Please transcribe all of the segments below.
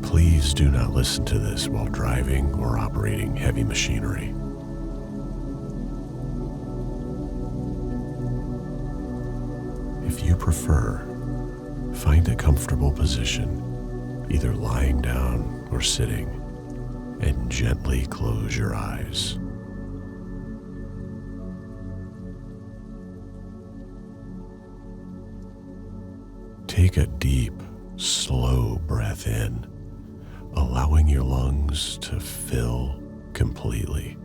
Please do not listen to this while driving or operating heavy machinery. If you prefer, find a comfortable position, either lying down or sitting, and gently close your eyes. Take a deep, slow breath in, allowing your lungs to fill completely.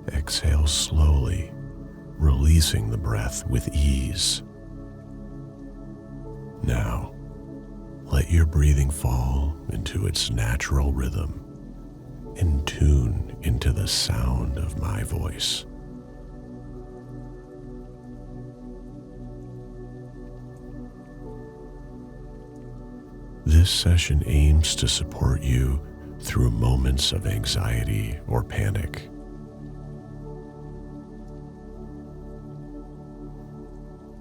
Exhale slowly, releasing the breath with ease. Now, let your breathing fall into its natural rhythm and tune into the sound of my voice. This session aims to support you through moments of anxiety or panic.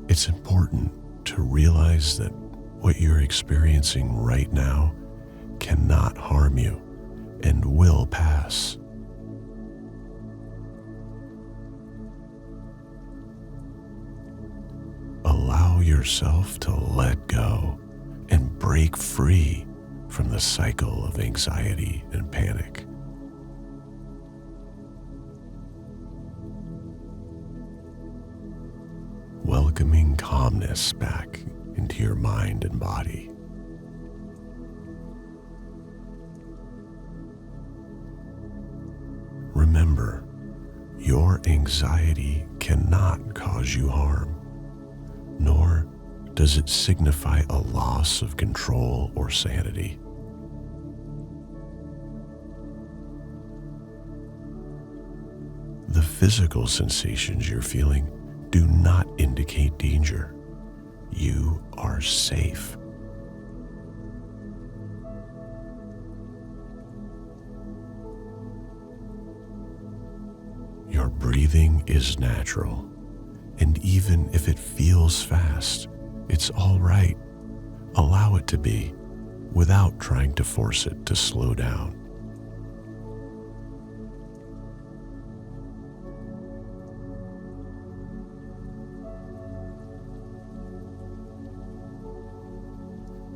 It's important to realize that what you're experiencing right now cannot harm you and will pass. Allow yourself to let go and break free from the cycle of anxiety and panic. Welcoming calmness back into your mind and body. Remember, your anxiety cannot cause you harm, nor does it signify a loss of control or sanity. The physical sensations you're feeling do not indicate danger. You are safe. Your breathing is natural, and even if it feels fast, it's all right. Allow it to be, without trying to force it to slow down.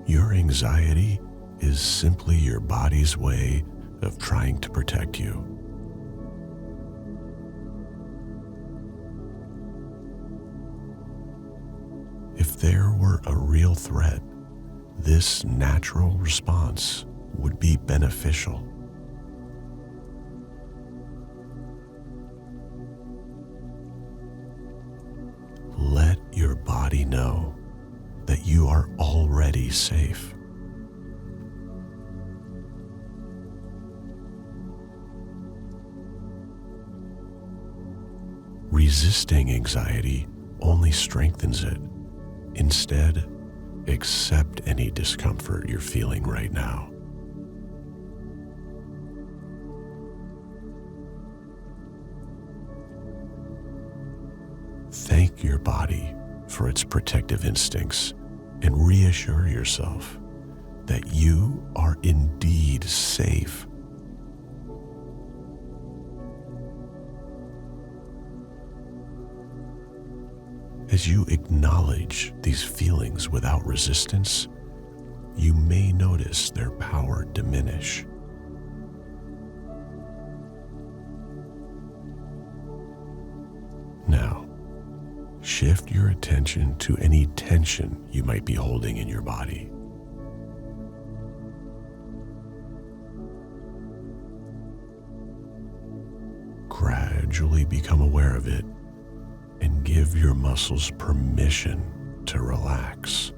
Your anxiety is simply your body's way of trying to protect you. If there were a real threat, this natural response would be beneficial. Let your body know that you are already safe. Resisting anxiety only strengthens it. Instead, accept any discomfort you're feeling right now. Thank your body for its protective instincts and reassure yourself that you are indeed safe. As you acknowledge these feelings without resistance, you may notice their power diminish. Now, shift your attention to any tension you might be holding in your body. Gradually become aware of it and give your muscles permission to relax.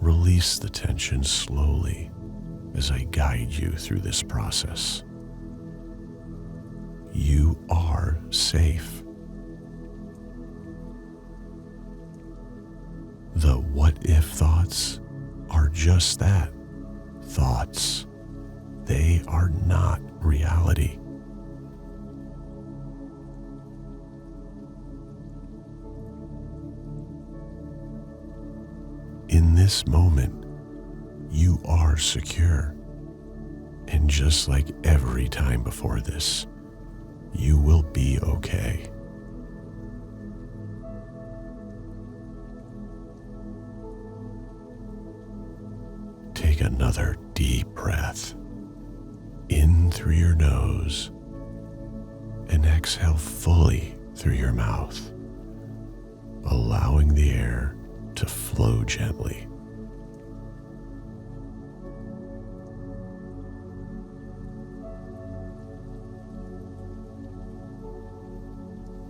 Release the tension slowly as I guide you through this process. You are safe. The what if thoughts are just that, thoughts. They are not reality. In this moment, you are secure. And just like every time before this, you will be okay. Take another deep breath in through your nose and exhale fully through your mouth, allowing the air to flow gently.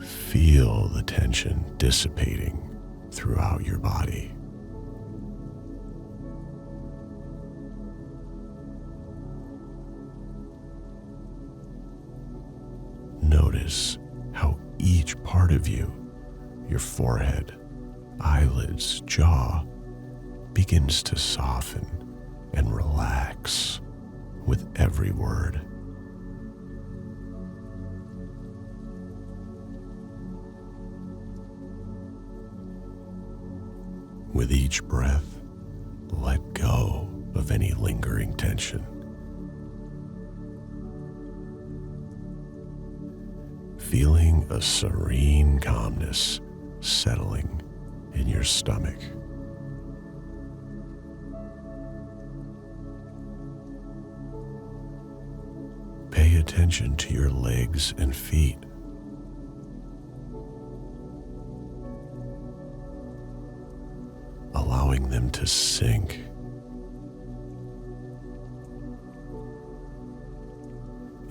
Feel the tension dissipating throughout your body. Notice how each part of you, your forehead, eyelids, jaw, begins to soften and relax with every word. With each breath, let go of any lingering tension. Feeling a serene calmness settling in your stomach. Pay attention to your legs and feet. Allowing them to sink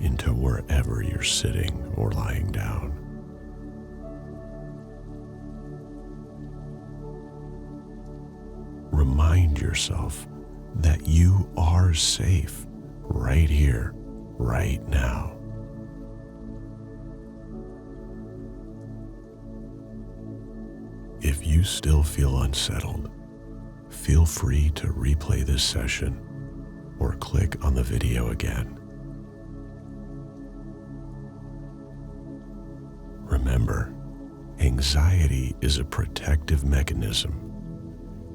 into wherever you're sitting or lying down. Remind yourself that you are safe right here, right now. If you still feel unsettled, feel free to replay this session or click on the video again. Remember, anxiety is a protective mechanism.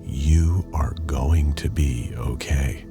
You are going to be okay.